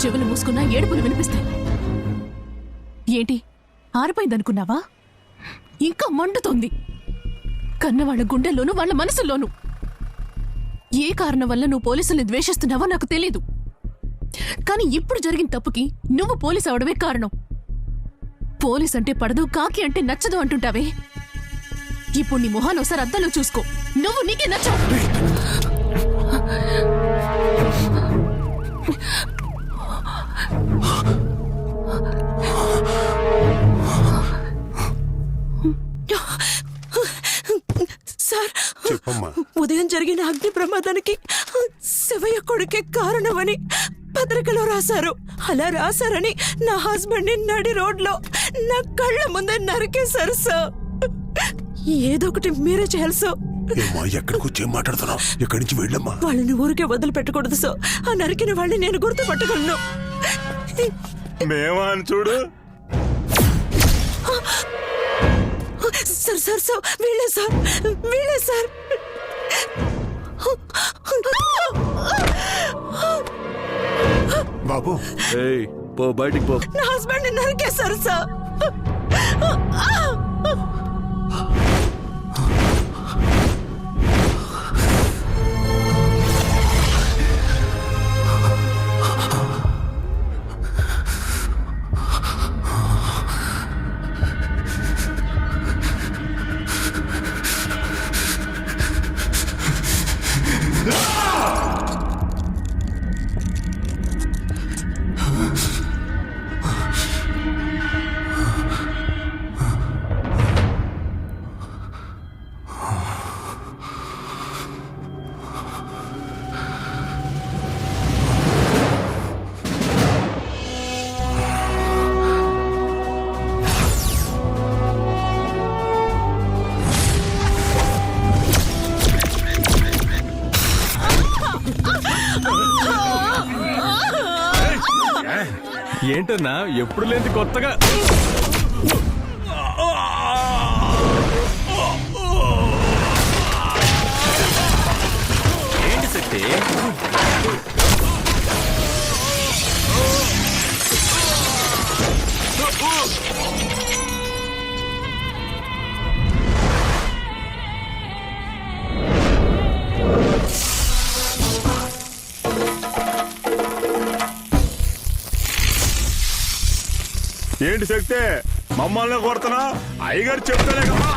చెవులు మూసుకున్నా ఏడుపులు వినిపిస్తాయి. ఏంటి ఆరిపోయిందనుకున్నావా? ఇంకా మండుతోంది. కన్నవాళ్ల గుండెల్లోనూ వాళ్ళ మనసుల్లోనూ. ఏ కారణం వల్ల నువ్వు పోలీసుల్ని ద్వేషిస్తున్నావో నాకు తెలీదు, కానీ ఇప్పుడు జరిగిన తప్పుకి నువ్వు పోలీసు అవడమే కారణం. పోలీస్ అంటే పడదు, కాకి అంటే నచ్చదు అంటుంటావే. ఇప్పుడు నీ మొహాన్ని ఒకసారి అద్దంలో చూసుకో. నువ్వు నీకే నచ్చవు. సార్, ఉదయం జరిగిన అగ్ని ప్రమాదానికి శివయ్య కొడుకే కారణమని పత్రికలో రాశారు. అలా రాశారని నా హస్బెండ్ ని నడి రోడ్లో నా కళ్ళ ముందే నరికేశారు సార్. ఏదో ఒకటి మీరే చేయాలి సార్. ఎక్కడికి వచ్చి ఏం మాట్లాడుతున్నావు? ఎక్కడి నుంచి వెళ్ళమ్మా. వాళ్ళని ఊరికే వదిలిపెట్టకూడదు సార్. ఆ నరికిన వాళ్ళని నేను గుర్తుపట్టగలను. మేమా అని చూడు. సార్ సార్ సార్ వీళ్ళే సార్, వీళ్ళే సార్. బాబు పో, బయటికి పో. నా హస్బెండ్ నరికేశారు సార్. ఏంటన్నా ఎప్పుడు లేని కొత్తగా? ఏంటి శక్తి? ఏంటి శక్తి మమ్మల్ని కొడుతున్నా? అయ్యగారు చెప్తానే కదా.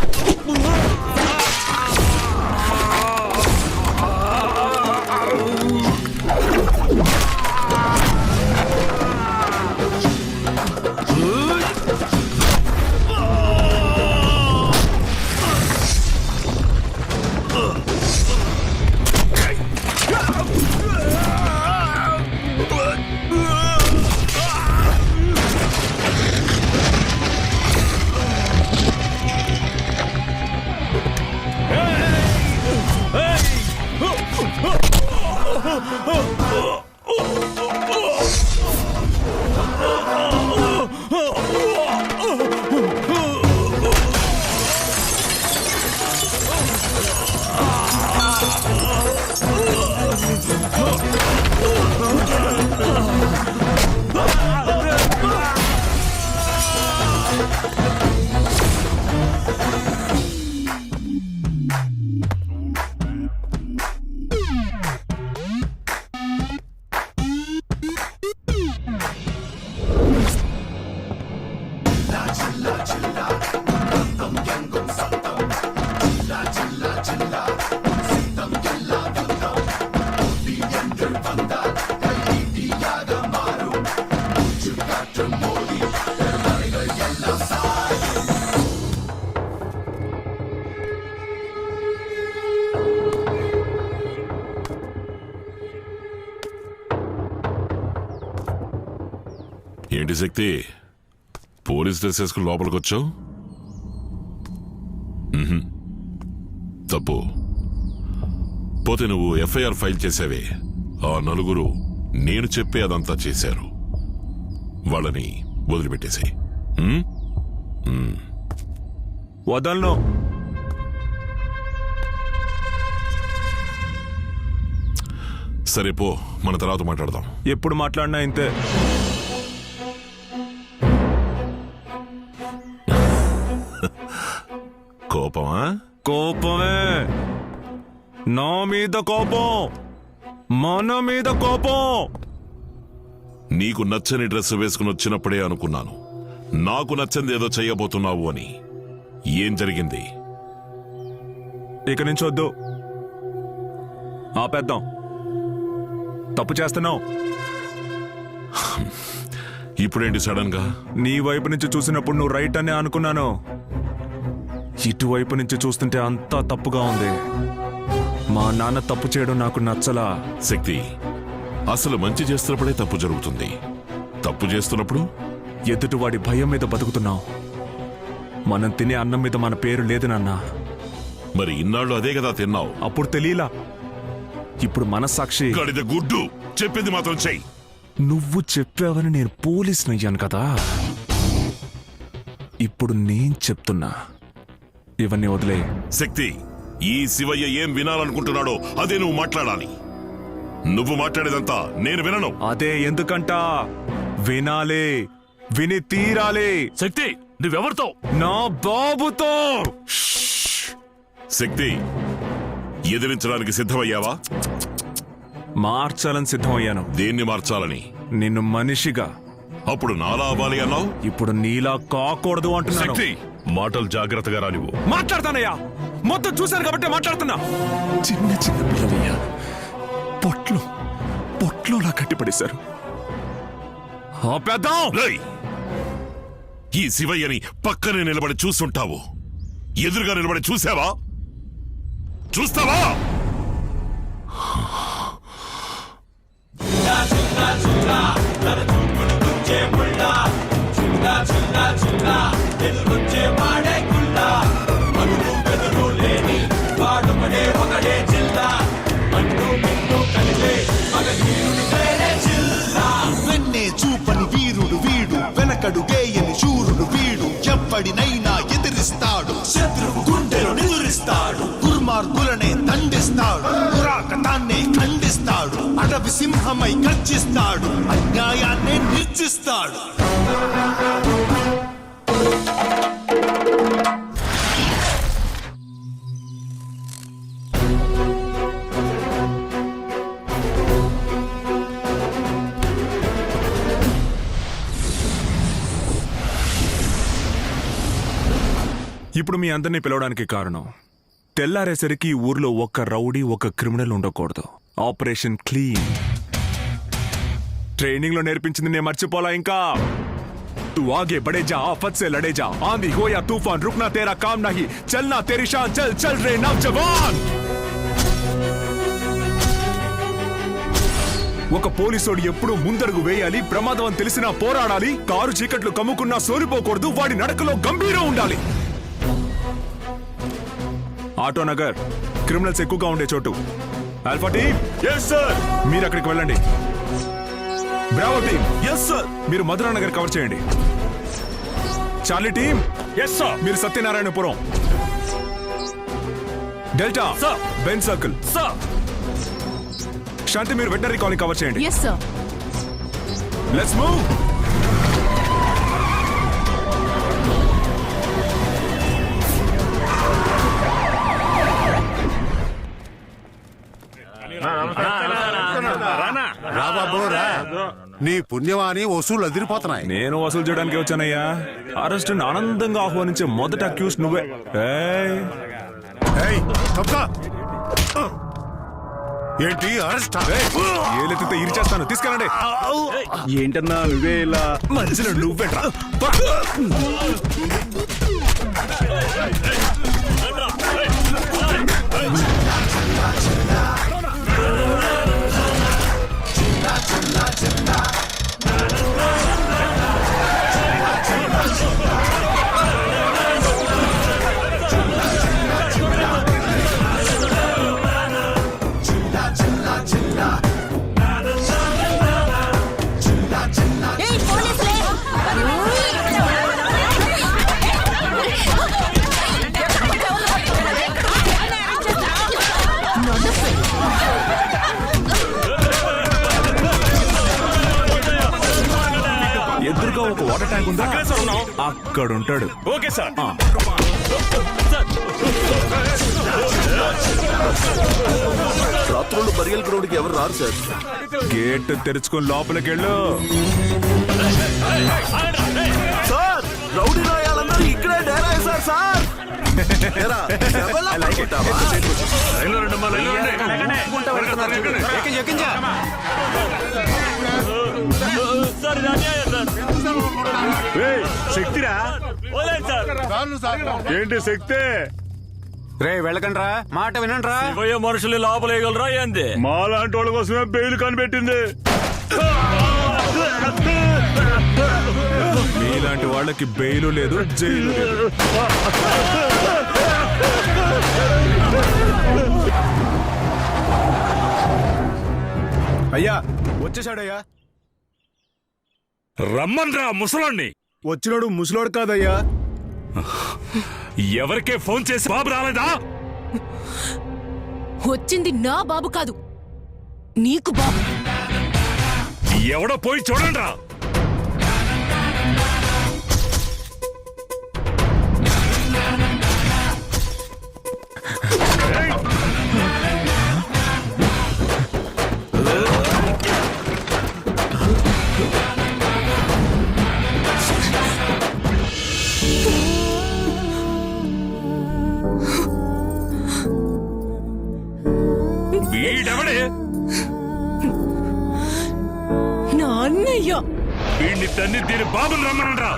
ఏంటి శక్తి, పోలీస్ డ్రెస్ వేసుకుని లోపలికి వచ్చావు? తప్పు. పోతే నువ్వు ఎఫ్ఐఆర్ ఫైల్ చేసావే, ఆ నలుగురు నేను చెప్పే అదంతా చేశారు. వాళ్ళని వదిలిపెట్టేసాయి. వదలను. సరే పో, మన తర్వాత మాట్లాడదాం. ఎప్పుడు మాట్లాడినా ఇంతే. కోపమా? కోపమే. నా మీద కోపం, మన మీద కోపం. నీకు నచ్చని డ్రెస్ వేసుకుని వచ్చినప్పుడే అనుకున్నాను నాకు నచ్చంది ఏదో చెయ్యబోతున్నావు అని. ఏం జరిగింది? ఇక నుంచి వద్దు, ఆపేద్దాం. తప్పు చేస్తున్నావు. ఇప్పుడేంటి సడన్ గా? నీ వైపు నుంచి చూసినప్పుడు నువ్వు రైట్ అని అనుకున్నాను. ఇటువైపు నుంచి చూస్తుంటే అంతా తప్పుగా ఉంది. మా నాన్న తప్పు చేయడం నాకు నచ్చలా. శక్తి, అసలు మంచి చేస్తున్నప్పుడే తప్పు జరుగుతుంది. తప్పు చేస్తున్నప్పుడు ఎదుటివాడి భయం మీద బతుకుతున్నావు. మనం తినే అన్నం మీద మన పేరు లేదు నాన్న. మరి ఇన్నాళ్ళు అదే కదా తిన్నావు. అప్పుడు తెలియలా, ఇప్పుడు మనస్సాక్షి. గడిద గుడ్డు, చెప్పింది మాత్రం చెయ్యి. నువ్వు చెప్పావని నేను పోలీసునయ్యాను కదా. ఇప్పుడు నేను చెప్తున్నా, ఇవన్నీ వదిలే. శక్తి, ఈ శివయ్య ఏం వినాలనుకుంటున్నాడో అదే నువ్వు మాట్లాడాలి. నువ్వు మాట్లాడేదంతా నేను వినను. అదే ఎందుకంట, వినాలే, విని తీరాలి. శక్తి, నువ్వెవరితో? నా బాబుతో. శక్తి, ఎదిరించడానికి సిద్ధమయ్యావా? మార్చాలని సిద్ధమయ్యాను. దేన్ని మార్చాలని? నిన్ను మనిషిగా. అప్పుడు నాలా అవ్వాలి అన్నావు. ఇప్పుడు నీలా కాకూడదు అంటున్నాను. శక్తి, మాటలు జాగ్రత్తగా రానివ్వు. మాట్లాడతానయ్యా, మొత్తం చూశాను కాబట్టి మాట్లాడుతున్నా. చిన్న చిన్న పిల్లలయ్యా, పొట్లోలా కట్టిపడేశారు. ఆపేద్దాం. రేయ్, ఈ శివయ్యని పక్కనే నిలబడి చూస్తుంటావు. ఎదురుగా నిలబడి చూసావా? చూస్తావా? వెన్నే చూపని వీరుడు వీడు, వెనకడు గేయని శూరుడు వీడు. ఎవ్వడినైనా ఎదిరిస్తాడు, శత్రువు గుండెలు నిదురిస్తాడు. దుర్మార్గులనే దండిస్తాడు, పురాకతాన్నే ఖండిస్తాడు. అడవి సింహమై గర్జిస్తాడు, అన్యాయాన్నే నిర్జిస్తాడు. ఇప్పుడు మీ అందరినీ పిలవడానికి కారణం, తెల్లారేసరికి ఈ ఊర్లో ఒక్క రౌడీ, ఒక్క క్రిమినల్ ఉండకూడదు. Operation clean. ట్రైనింగ్ లో నేర్పించింది నేను మర్చిపోలా ఇంకా. तू आगे बढ़े जा, आफत से लड़े जा, आंधी हो या तूफान, रुकना तेरा काम नहीं, चलना तेरी शान, चल चल रे नौजवान. ఒక పోలీసోడు ఎప్పుడూ ముందడుగు వేయాలి, ప్రమాదం అని తెలిసినా పోరాడాలి, కారు చీకట్లు కమ్ముకున్నా సోలిపోకూడదు, వాడి నడకలో గంభీరం ఉండాలి. ఆటో నగర్ క్రిమినల్స్ ఎక్కువగా ఉండే చోటు. Alpha team, yes sir. మీరు అక్కడికి వెళ్ళండి. Bravo team, yes sir. మీరు మధురా నగర్ కవర్ చేయండి. Charlie team, yes sir. మీరు Satyanarayanapuram. Delta, Sir. Benz circle. sir. Shanti, మీరు వెటనరీ కాలనీ కవర్ చేయండి. Yes sir. Let's move. నీ పుణ్యమాని వసూలు అదిరిపోతున్నాయి. నేను వసూలు చేయడానికి వచ్చానయ్యా. అరెస్ట్ ఆనందంగా ఆహ్వానించే మొదట అక్యూస్ నువ్వే. ఏయ్, ఏయ్, తప్పుకో. ఏంటి అరెస్ట్? ఏలెత్తితే ఇరిచేస్తాను, తీసుకెళ్ళండి. ఏంటన్నా నువ్వే ఇలా మధ్యలో నువ్వేట్రా. ఇంకా ఒక వాటర్ ట్యాంక్ ఉందా? అక్కడ ఉంటాడు. Okay sir. రాత్రులు బరియల్ గ్రౌండ్ కి ఎవరు రారు సార్. గేట్ తెరుచుకొని లోపలికి వెళ్ళు. సార్ రౌడీ నాయాలందరూ ఇక్కడే డేరా వేశారు సార్. ఏరా, ఎవరిలా పడుకుంటావా? లైన్లో రండమ్మా, లైన్లో రండి. శక్తిరా ఏంటి శక్తి? రే వెళ్ళకండ్రా, మాట వినండ్రా. శివయ్య మనుషులు లోపలేయగలరా ఏంది? మా లాంటి వాళ్ళ కోసమే బెయిల్ కనిపెట్టింది. మీలాంటి వాళ్ళకి బెయిలు లేదు, జైలు లేదు. అయ్యా వచ్చేసాడయ్యా. రమ్మన్రా ముసలాన్ని. వచ్చినాడు ముసలోడు కాదయ్యా. ఎవరికే ఫోన్ చేసి బాబు రాలేదా? వచ్చింది నా బాబు కాదు, నీకు బాబు. ఎవడో పోయి చూడండిరా. వీడెవడే? నా అన్నయ్య. వీడిని తన్ని దీని బాబుని రమ్మనండ్రా.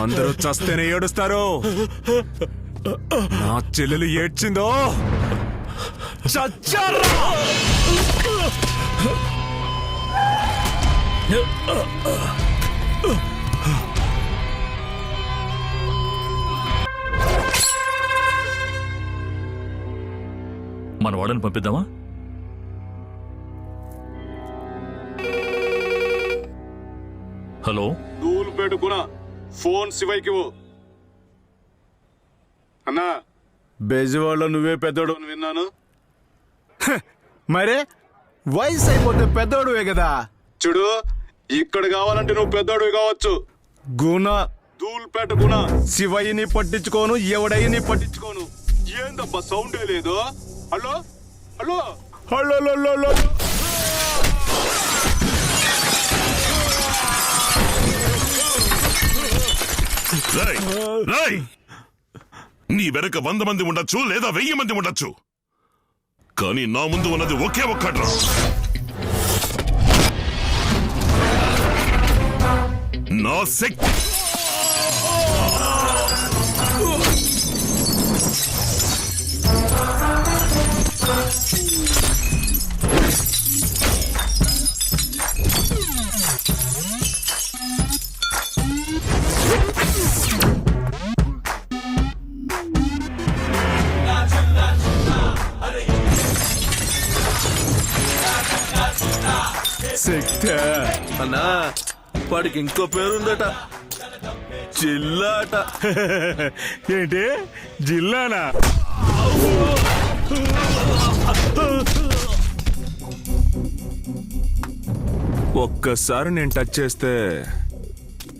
అందరూ చస్తేనే ఏడుస్తారు. నా చెల్లెలు ఏడ్చిందో చచ్చారా? మన వాడని పంపిద్దామా? హలో, దూలు పెట్టుకున్నా ఫోన్ శివయ్యకి అన్నా. బెజవాడలో నువ్వే పెద్దోడు విన్నాను. మరే వయసు అయిపోతే పెద్దోడువే కదా. చూడు, ఇక్కడ కావాలంటే నువ్వు పెద్దోడు కావచ్చు. గుణ దూల్పేట గుణ శివయ్యని పట్టించుకోను, ఎవడయ్యని పట్టించుకోను. ఏందబ్బా సౌండే లేదు. Hello hello hello. రేయ్, రేయ్! నీ వెనక 100 మంది ఉండొచ్చు, లేదా 1000 మంది ఉండొచ్చు, కానీ నా ముందు ఉన్నది ఒకే ఒక్కడ్రా. నా శక్తి. శక్తి అన్నా, వాడికి ఇంకో పేరుందట. చిల్లాట. ఏంటి జిల్లానా? ఒక్కసారి నేను టచ్ చేస్తే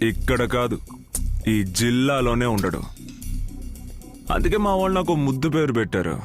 ఇక్కడ కాదు ఈ జిల్లాలోనే ఉండడు. అందుకే మా వాళ్ళు నాకు ముద్దు పేరు పెట్టారు.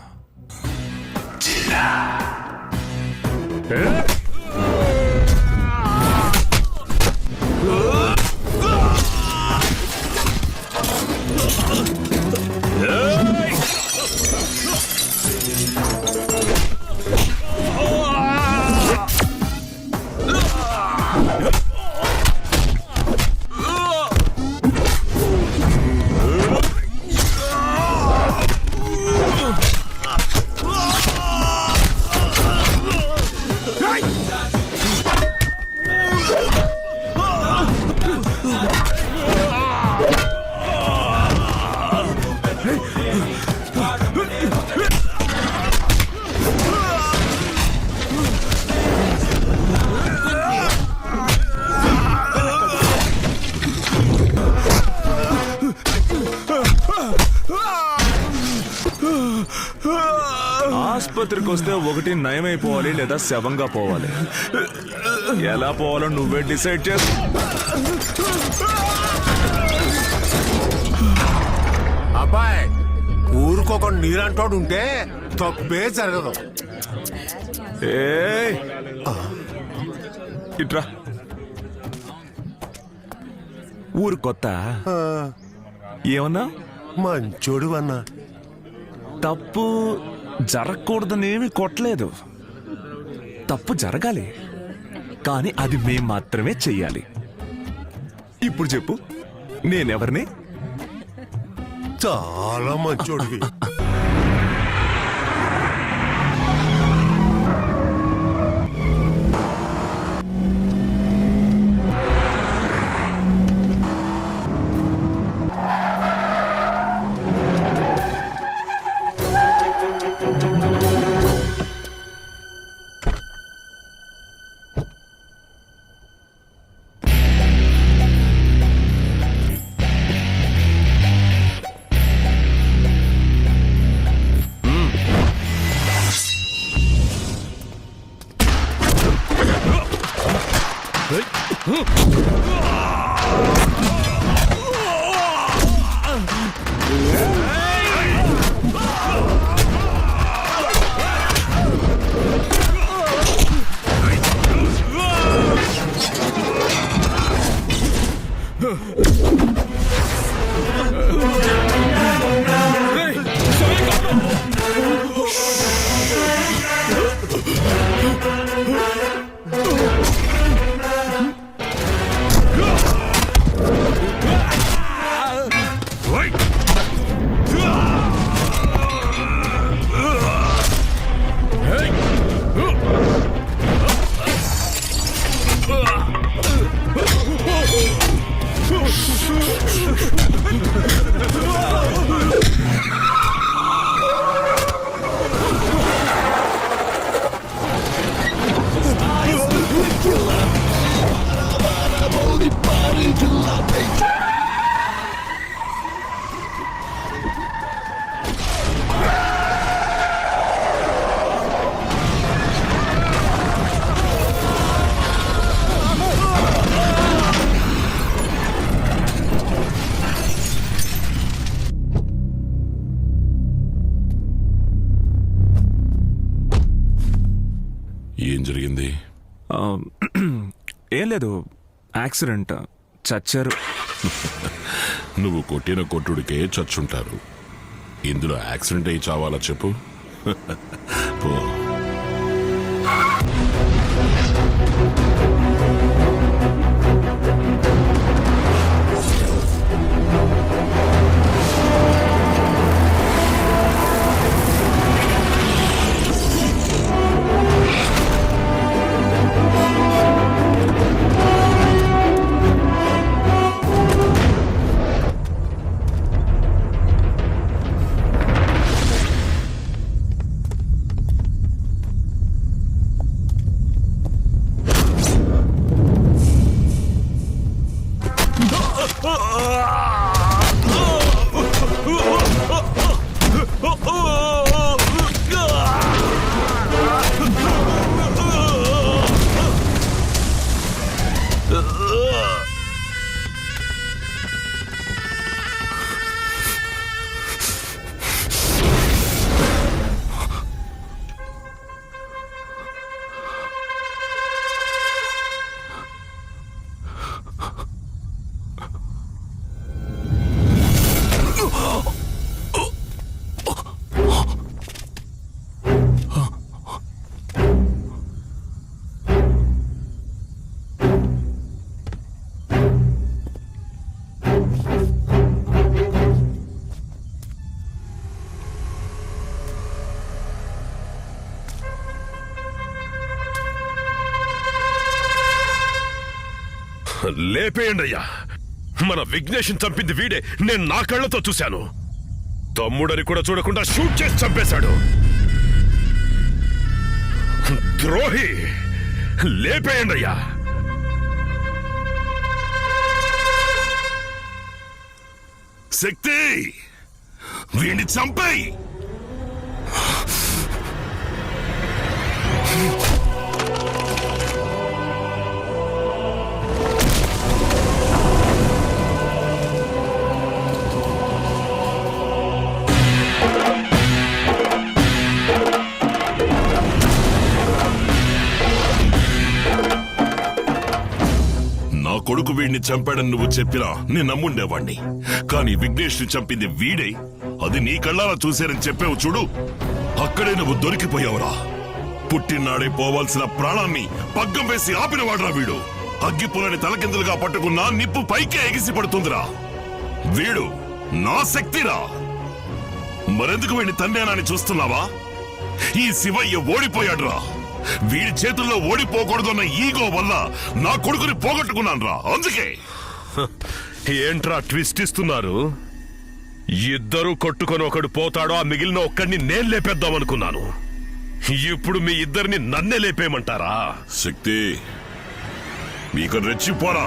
ఆసుపత్రికి వస్తే ఒకటి నయమైపోవాలి లేదా శవంగా పోవాలి. ఎలా పోవాలో నువ్వే డిసైడ్ చేసు. అబ్బాయి ఊరుకోక నీరంటోడు ఉంటే తప్పే జరగదు. ఏయ్, ఇట్రా. ఊరు కొత్త ఏమన్నా? మంచోడు అన్నా. తప్పు జరగకూడదనేమి కొట్టలేదు. తప్పు జరగాలి, కానీ అది మేం మాత్రమే చెయ్యాలి. ఇప్పుడు చెప్పు, నేనెవరిని? చాలా మంచోడివి. ఏం జరిగింది? ఏం లేదు, యాక్సిడెంట్. చచ్చారు. నువ్వు కొట్టిన కొట్టుడికే చచ్చుంటారు. ఇందులో యాక్సిడెంట్ అయి చావాలా చెప్పు? పో. లేపేయండి అయ్యా. మన విఘ్నేష్ని చంపింది వీడే, నేను నా కళ్ళతో చూశాను. తమ్ముడని కూడా చూడకుండా షూట్ చేసి చంపేశాడు. ద్రోహి, లేపేయండి అయ్యా. శక్తి, వీడిని చంపేయి. కొడుకు వీడిని చంపాడని నువ్వు చెప్పినా నేను నమ్ముండేవాణ్ణి. కానీ విఘ్నేష్ ని చంపింది వీడే, అది నీ కళ్ళారా చూశారని చెప్పావు చూడు, అక్కడే నువ్వు దొరికిపోయావురా. పుట్టినాడే పోవాల్సిన ప్రాణాన్ని పగ్గం వేసి ఆపినవాడురా వీడు. అగ్గిపులని తలకిందులుగా పట్టుకున్నా నిప్పు పైకే ఎగిసి పడుతుందిరా. వీడు నా శక్తిరా. మరెందుకు వీడిని తండ్రేనాని చూస్తున్నావా? ఈ శివయ్య ఓడిపోయాడురా. వీడి చేతుల్లో ఓడిపోకూడదన్న ఈగో వల్ల నా కొడుకుని పోగొట్టుకున్నానురా. అందుకే ఏంట్రా ట్విస్ట్ ఇస్తున్నారు? ఇద్దరు కొట్టుకొని ఒకడు పోతాడో, ఆ మిగిలిన ఒక్కడిని నేను లేపేద్దాం అనుకున్నాను. ఇప్పుడు మీ ఇద్దరిని నన్నే లేపేయమంటారా? శక్తి, మీకు రెచ్చిపోరా.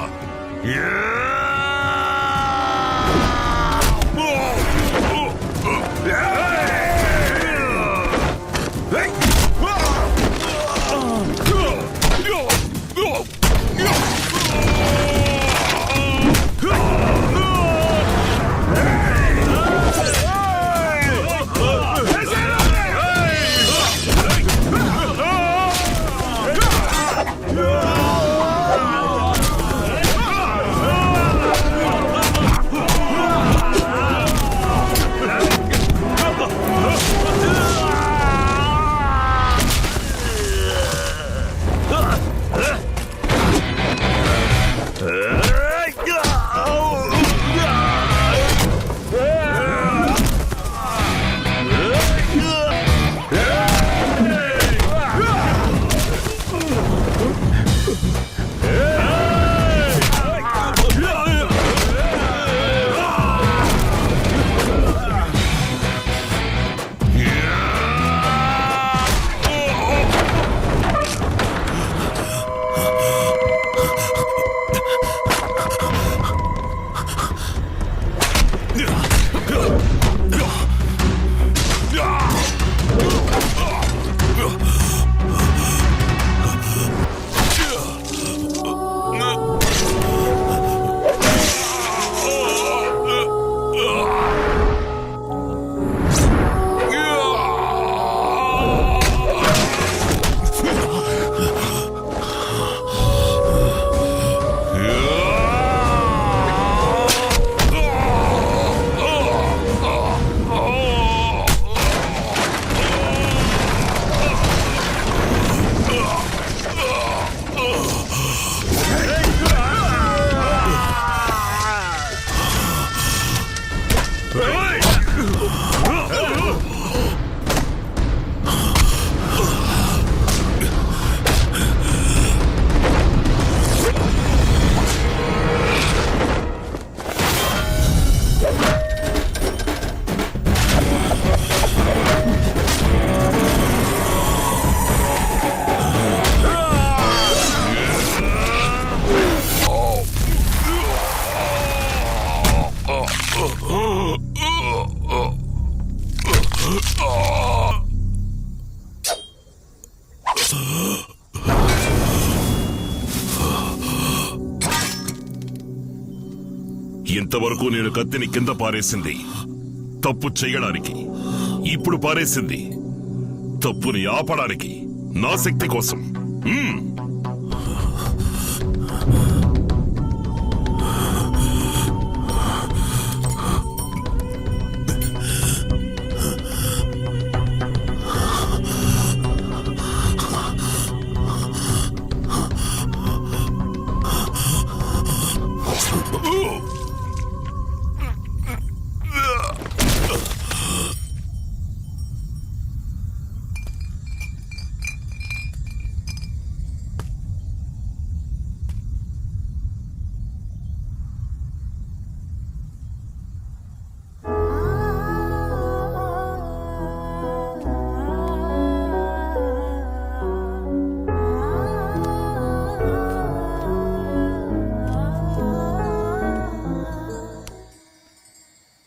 ఇంతవరకు నేను కత్తిని కింద పారేసింది తప్పు చేయడానికి, ఇప్పుడు పారేసింది తప్పుని ఆపడానికి, నా శక్తి కోసం.